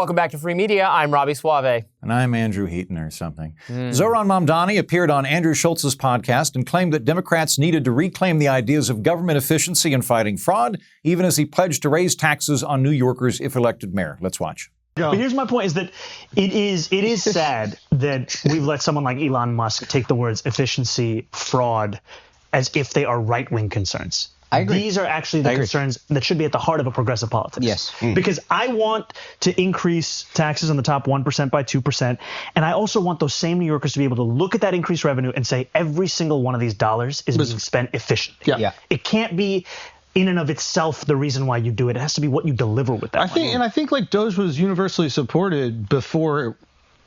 Welcome back to Free Media. I'm Robby Soave. And I'm Andrew Heaton or something. Zohran Mamdani appeared on Andrew Schulz's podcast and claimed that Democrats needed to reclaim the ideas of government efficiency and fighting fraud, even as he pledged to raise taxes on New Yorkers if elected mayor. Let's watch. But here's my point: is that it is sad that we've let someone like Elon Musk take the words efficiency, fraud, as if they are right-wing concerns. I agree. These are actually the concerns that should be at the heart of a progressive politics. Yes. Because I want to increase taxes on the top 1% by 2%. And I also want those same New Yorkers to be able to look at that increased revenue and say every single one of these dollars is being spent efficiently. Yeah. It can't be in and of itself the reason why you do it. It has to be what you deliver with that money. I think like Doge was universally supported before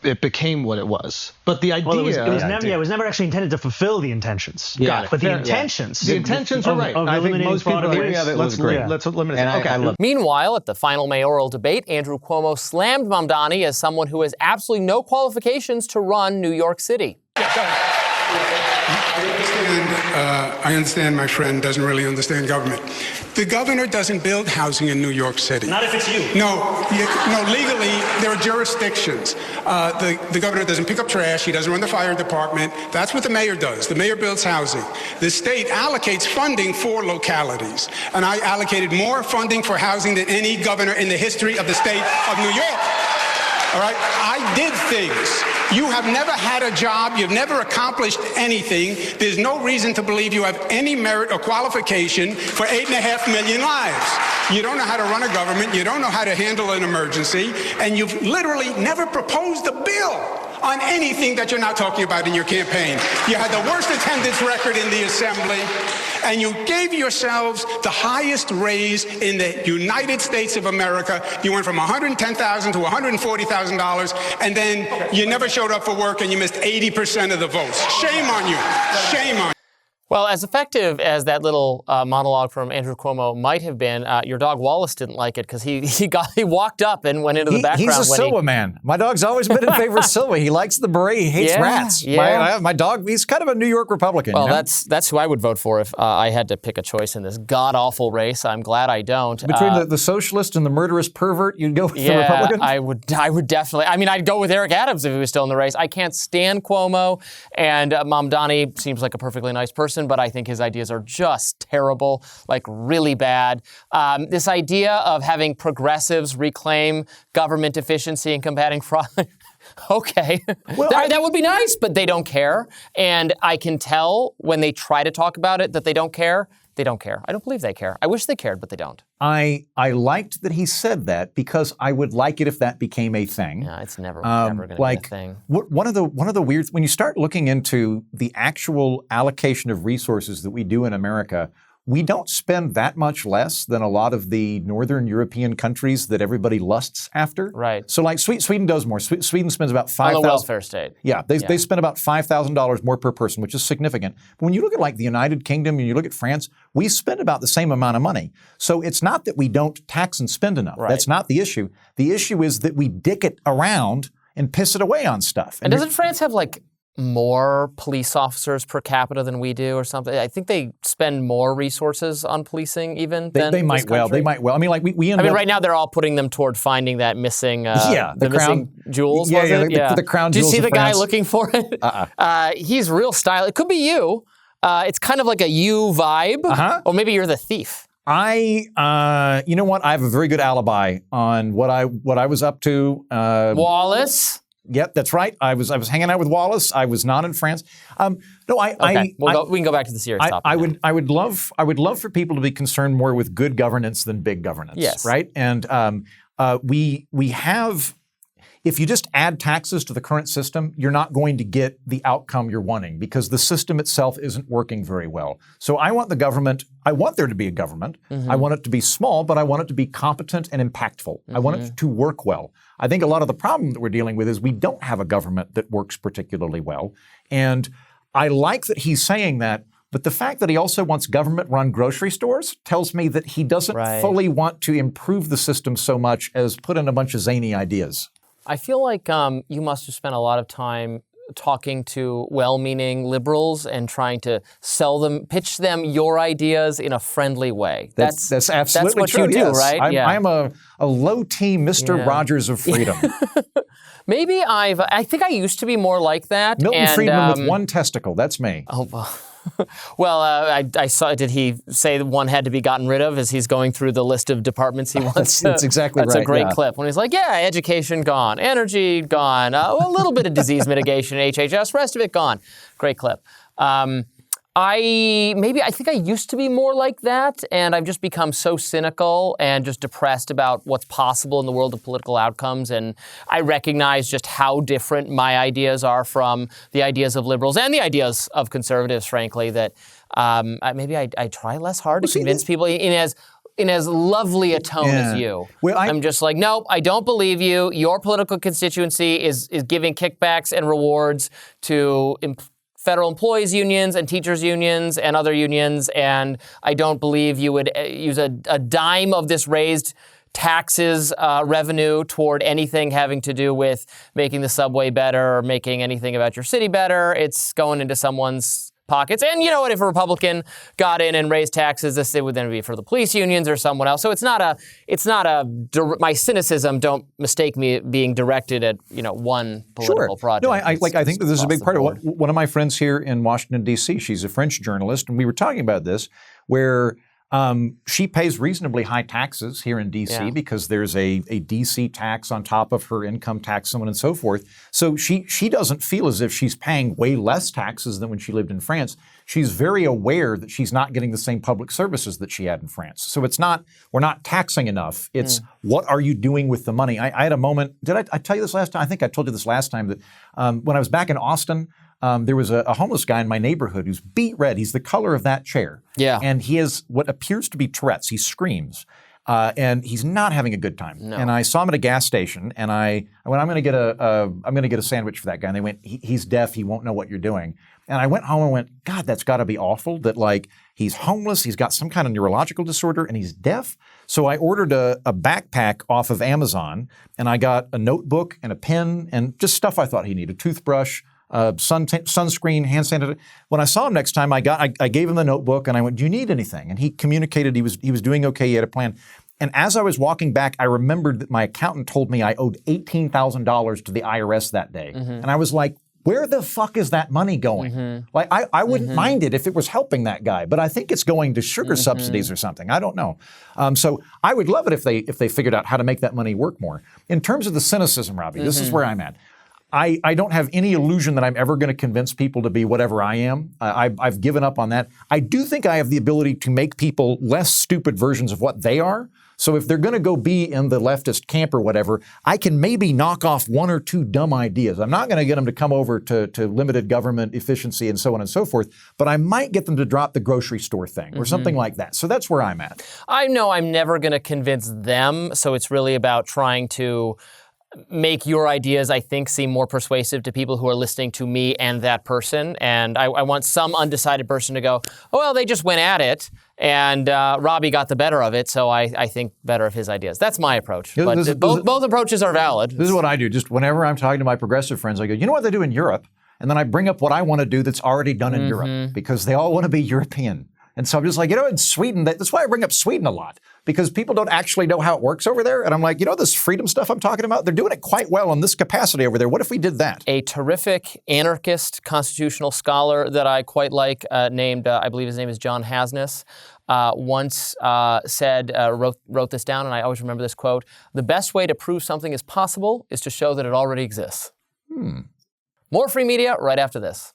it became what it was. But the idea... Well, it was never actually intended to fulfill the intentions. Yeah. But the intentions... The intentions were right. I think most people agree. Let's eliminate it. Okay. Meanwhile, at the final mayoral debate, Andrew Cuomo slammed Mamdani as someone who has absolutely no qualifications to run New York City. I understand my friend doesn't really understand government. The governor doesn't build housing in New York City. Not if it's you. No, legally, there are jurisdictions. The governor doesn't pick up trash. He doesn't run the fire department. That's what the mayor does. The mayor builds housing. The state allocates funding for localities. And I allocated more funding for housing than any governor in the history of the state of New York. All right? I did things. You have never had a job. You've never accomplished anything. There's no reason to believe you have any merit or qualification for 8.5 million lives. You don't know how to run a government. You don't know how to handle an emergency. And you've literally never proposed a bill on anything that you're not talking about in your campaign. You had the worst attendance record in the assembly, and you gave yourselves the highest raise in the United States of America. You went from $110,000 to $140,000, and then you never showed up for work, and you missed 80% of the votes. Shame on you. Shame on you. Well, as effective as that little monologue from Andrew Cuomo might have been, your dog Wallace didn't like it because he walked up and went into the background. He's a Silva man. My dog's always been in favor of Silva. He likes the beret. He hates rats. Yeah. My dog, he's kind of a New York Republican. Well, you know? that's who I would vote for if I had to pick a choice in this god-awful race. I'm glad I don't. Between the socialist and the murderous pervert, you'd go with the Republican? I would definitely. I mean, I'd go with Eric Adams if he was still in the race. I can't stand Cuomo, and Mamdani seems like a perfectly nice person, but I think his ideas are just terrible, like really bad. This idea of having progressives reclaim government efficiency and combating fraud, okay, well, that would be nice, but they don't care. And I can tell when they try to talk about it that they don't care. They don't care. I don't believe they care. I wish they cared, but they don't. I liked that he said that because I would like it if that became a thing. Yeah, it's never going to be a thing. One of the weird, when you start looking into the actual allocation of resources that we do in America, we don't spend that much less than a lot of the Northern European countries that everybody lusts after. Right. So like Sweden does more. Sweden spends about $5,000. On the welfare state. Yeah, they spend about $5,000 more per person, which is significant. But when you look at like the United Kingdom and you look at France, we spend about the same amount of money. So it's not that we don't tax and spend enough. Right. That's not the issue. The issue is that we dick it around and piss it away on stuff. And doesn't France have like more police officers per capita than we do or something? I think they spend more resources on policing even than they might well. They might well. I mean, like we end up, right now they're all putting them toward finding that missing the crown missing jewels. The crown jewels. Do you see the guy France? looking for it? He's real stylish. It could be you. It's kind of like a you vibe, or maybe you're the thief. You know what? I have a very good alibi on what I was up to. Wallace. Yep, that's right. I was hanging out with Wallace. I was not in France. We can go back to the serious topic. I would love for people to be concerned more with good governance than big governance. Yes. Right. And we have. If you just add taxes to the current system, you're not going to get the outcome you're wanting because the system itself isn't working very well. So I want there to be a government. Mm-hmm. I want it to be small, but I want it to be competent and impactful. Mm-hmm. I want it to work well. I think a lot of the problem that we're dealing with is we don't have a government that works particularly well. And I like that he's saying that, but the fact that he also wants government-run grocery stores tells me that he doesn't fully want to improve the system so much as put in a bunch of zany ideas. I feel like you must have spent a lot of time talking to well-meaning liberals and trying to pitch them your ideas in a friendly way. That's absolutely what true. you do, Yes. right? I'm a low-T Mr. Rogers of freedom. Maybe I think I used to be more like that. Milton Friedman with one testicle. That's me. Oh, well. Well, I saw. Did he say that one had to be gotten rid of as he's going through the list of departments he wants? That's exactly right. That's a great clip when he's like, "Yeah, education gone, energy gone, a little bit of disease mitigation, HHS, rest of it gone." Great clip. I think I used to be more like that, and I've just become so cynical and just depressed about what's possible in the world of political outcomes. And I recognize just how different my ideas are from the ideas of liberals and the ideas of conservatives, frankly, that maybe I try less hard to convince people in as lovely a tone as you. Well, I'm just like, nope, I don't believe you. Your political constituency is giving kickbacks and rewards to federal employees unions and teachers unions and other unions, and I don't believe you would use a dime of this raised taxes revenue toward anything having to do with making the subway better or making anything about your city better. It's going into someone's pockets. And you know what? If a Republican got in and raised taxes, it would then be for the police unions or someone else. So it's not my cynicism. Don't mistake me being directed at one political project. No, I think that this is a big part of it. One of my friends here in Washington D.C. She's a French journalist, and we were talking about this, where she pays reasonably high taxes here in D.C. because there's a D.C. tax on top of her income tax, so on and so forth. So she doesn't feel as if she's paying way less taxes than when she lived in France. She's very aware that she's not getting the same public services that she had in France. So we're not taxing enough. It's what are you doing with the money? I had a moment, did I tell you this last time? I think I told you this last time that when I was back in Austin, there was a homeless guy in my neighborhood who's beet red. He's the color of that chair. Yeah. And he has what appears to be Tourette's. He screams. And he's not having a good time. No. And I saw him at a gas station, and I went, I'm going to get a sandwich for that guy. And they went, he's deaf. He won't know what you're doing. And I went home and went, God, that's got to be awful. That he's homeless, he's got some kind of neurological disorder, and he's deaf. So I ordered a backpack off of Amazon, and I got a notebook and a pen and just stuff I thought he needed, a toothbrush. Sunscreen, hand sanitizer. When I saw him next time, I gave him the notebook and I went, "Do you need anything?" And he communicated he was doing okay. He had a plan. And as I was walking back, I remembered that my accountant told me I owed $18,000 to the IRS that day, and I was like, "Where the fuck is that money going?" I wouldn't mind it if it was helping that guy, but I think it's going to sugar subsidies or something. I don't know. So I would love it if they figured out how to make that money work more. In terms of the cynicism, Robby, this is where I'm at. I don't have any illusion that I'm ever going to convince people to be whatever I am. I've given up on that. I do think I have the ability to make people less stupid versions of what they are. So if they're going to go be in the leftist camp or whatever, I can maybe knock off one or two dumb ideas. I'm not going to get them to come over to limited government efficiency and so on and so forth, but I might get them to drop the grocery store thing or something like that. So that's where I'm at. I know I'm never going to convince them, so it's really about trying to make your ideas, I think, seem more persuasive to people who are listening to me and that person. And I want some undecided person to go, "Oh, well, they just went at it, and Robby got the better of it, so I think better of his ideas." That's my approach. But both approaches are valid. This is what I do. Just whenever I'm talking to my progressive friends, I go, "You know what they do in Europe?" And then I bring up what I want to do that's already done in Europe, because they all want to be European. And so I'm just like, in Sweden, that's why I bring up Sweden a lot, because people don't actually know how it works over there. And I'm like, this freedom stuff I'm talking about, they're doing it quite well in this capacity over there. What if we did that? A terrific anarchist constitutional scholar that I quite like, named, I believe his name is John Hasness, once wrote this down, and I always remember this quote: "The best way to prove something is possible is to show that it already exists." More free media right after this.